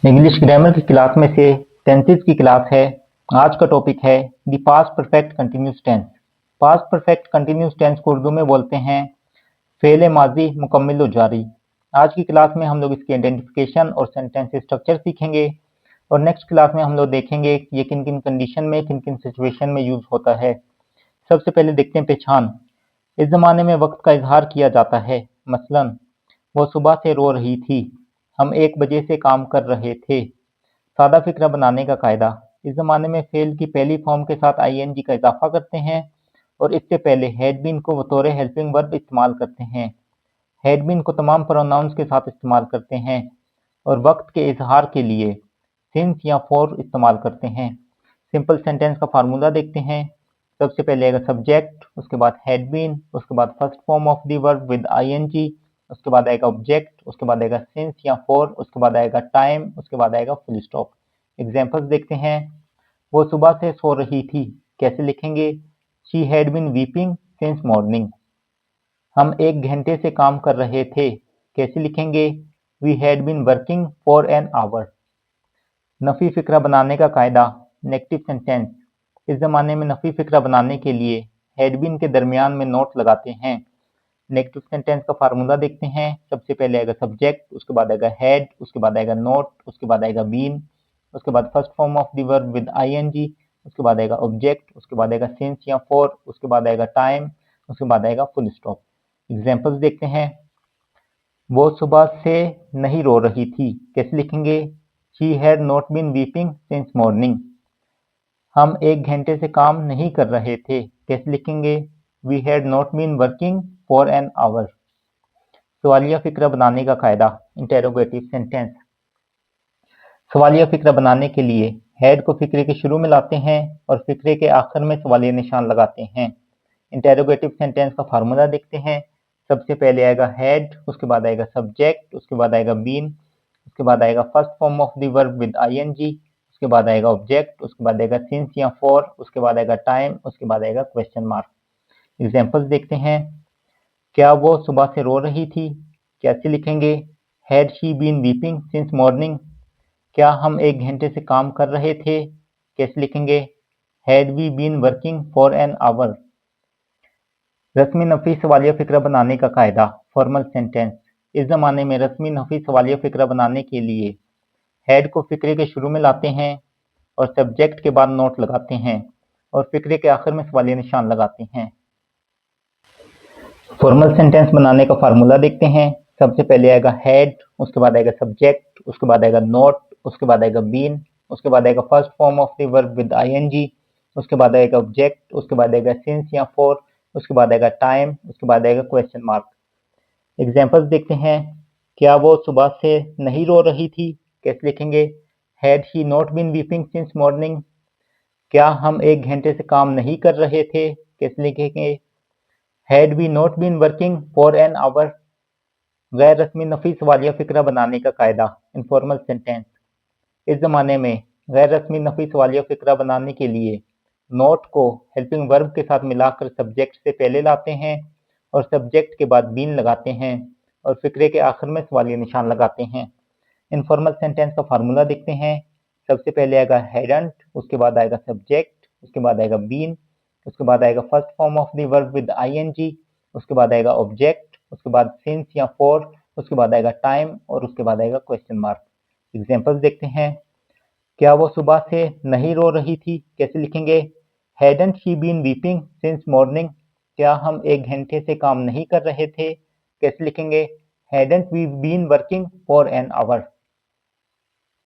English grammar की class में से टेंसेस की क्लास है। आज का टॉपिक है the past perfect continuous tense. Past perfect continuous tense को उर्दू में बोलते हैं फेल माजी मुकम्मिल व जारी। आज की क्लास में हम लोग इसकी आइडेंटिफिकेशन और सेंटेंस स्ट्रक्चर सीखेंगे और नेक्स्ट क्लास में हम लोग देखेंगे कि ये किन किन कंडीशन में किन किन सिचुएशन में यूज होता है। सबसे पहले देखते हैं पहचान। इस जमाने में वक्त का इजहार किया जाता है। मसलन वो सुबह से रो रही थी, हम 1 बजे से काम कर रहे थे। सादा फिक्रा बनाने का कायदा। इस जमाने में फेल की पहली फॉर्म के साथ आईएनजी का इजाफा करते हैं और इससे पहले हैड बीन को बतौर हेल्पिंग वर्ब इस्तेमाल करते हैं। हैड बीन को तमाम प्रोनाउंस के साथ इस्तेमाल करते हैं और वक्त के इजहार के लिए सिंस या फॉर इस्तेमाल करते हैं। सिंपल सेंटेंस का फार्मूला देखते हैं। सबसे पहले आएगा सब्जेक्ट, उसके बाद हैड बीन, उसके बाद first form of the verb with ING, उसके बाद आएगा ऑब्जेक्ट, उसके बाद आएगा सिंस या फॉर, उसके बाद आएगा टाइम, उसके बाद आएगा फुल स्टॉप। एग्जाम्पल्स देखते हैं। वो सुबह से सो रही थी, कैसे लिखेंगे? She had been weeping since morning. हम 1 घंटे से काम कर रहे थे, कैसे लिखेंगे? We had been working for an hour. नफी फिक्रा बनाने का कायदा। Negative sentence. इस जमाने में नफी फिक्रा बनाने के लिए हैड बीन के दरमियान में नोट लगाते हैं। नेगेटिव सेंटेंस का फार्मूला देखते हैं। सबसे पहले आएगा सब्जेक्ट, उसके बाद आएगा हैड, उसके बाद आएगा नोट, उसके बाद आएगा बीन, उसके बाद first form of the verb with ING, उसके बाद आएगा ऑब्जेक्ट, उसके बाद आएगा सिंस या फॉर, उसके बाद आएगा टाइम, उसके बाद आएगा फुल स्टॉप। एग्जाम्पल्स देखते हैं। वो सुबह से नहीं रो रही थी, कैसे लिखेंगे? She had not been weeping since morning. हम 1 घंटे से काम नहीं कर रहे थे, कैसे लिखेंगे? We had not been working for an hour. सवालिया फिक्रा बनाने का कायदा। Interrogative sentence. सवालिया फिक्रा बनाने के लिए हेड को फिक्रे के शुरू में लाते हैं और फिक्रे के आखिर में सवालिया निशान लगाते हैं। इंटेरोगेटिव सेंटेंस का फार्मूला देखते हैं। सबसे पहले आएगा हेड, उसके बाद आएगा सब्जेक्ट, उसके बाद आएगा बीन, उसके बाद आएगा first form of the verb with ING, उसके बाद आएगा ऑब्जेक्ट, उसके बाद आएगा सिंस या फॉर, उसके बाद आएगा टाइम, उसके बाद आएगा क्वेश्चन मार्क। एग्जाम्पल्स देखते हैं। क्या वो सुबह से रो रही थी, कैसे लिखेंगे? Had she been weeping since morning. क्या हम 1 घंटे से काम कर रहे थे, कैसे लिखेंगे? Had we been working for an hour. रस्मी नफी सवालिया फिक्रा बनाने का कायदा। Formal sentence. इस जमाने में रस्मी नफी सवालिया फिक्रा बनाने के लिए हेड को फिक्रे के शुरू में लाते हैं और सब्जेक्ट के बाद नोट लगाते हैं और फिक्रे के आखिर में सवालिया निशान लगाते हैं। फॉर्मल सेंटेंस बनाने का फार्मूला देखते हैं। सबसे पहले आएगा हेड, उसके बाद आएगा सब्जेक्ट, उसके बाद आएगा नोट, उसके बाद आएगा बीन, उसके बाद आएगा first form of the verb with ING, उसके बाद आएगा ऑब्जेक्ट, उसके बाद आएगा सिंस या फॉर, उसके बाद आएगा टाइम, उसके बाद आएगा क्वेश्चन मार्क। एग्जाम्पल्स देखते हैं। क्या वो सुबह से नहीं रो रही थी, कैसे लिखेंगे? Had she not been weeping since morning. क्या हम 1 घंटे से काम नहीं कर रहे थे, कैसे लिखेंगे? Had we not been working for an hour. गैर रस्मी नफी सवालिया फिक्रा बनाने का कायदा। Informal sentence. इस जमाने में गैर रस्मी नफी सवालिया फिक्रा बनाने के लिए नोट को हेल्पिंग वर्ब के साथ मिलाकर सब्जेक्ट से पहले लाते हैं और सब्जेक्ट के बाद बीन लगाते हैं और फिक्रे के आखिर में सवालिया निशान लगाते हैं। इनफॉर्मल सेंटेंस का फार्मूला देखते हैं। सबसे पहले आएगा हैडंट, उसके बाद आएगा सब्जेक्ट, उसके बाद आएगा बीन, उसके बाद आएगा first form of the verb with ING, उसके बाद आएगा ऑब्जेक्ट, उसके बाद सिंस या फॉर, उसके बाद आएगा टाइम और उसके बाद आएगा क्वेश्चन मार्क। एग्जाम्पल्स देखते हैं। क्या वो सुबह से नहीं रो रही थी, कैसे लिखेंगे? Hadn't she been weeping since morning. क्या हम 1 घंटे से काम नहीं कर रहे थे, कैसे लिखेंगे? Hadn't we been working for an our.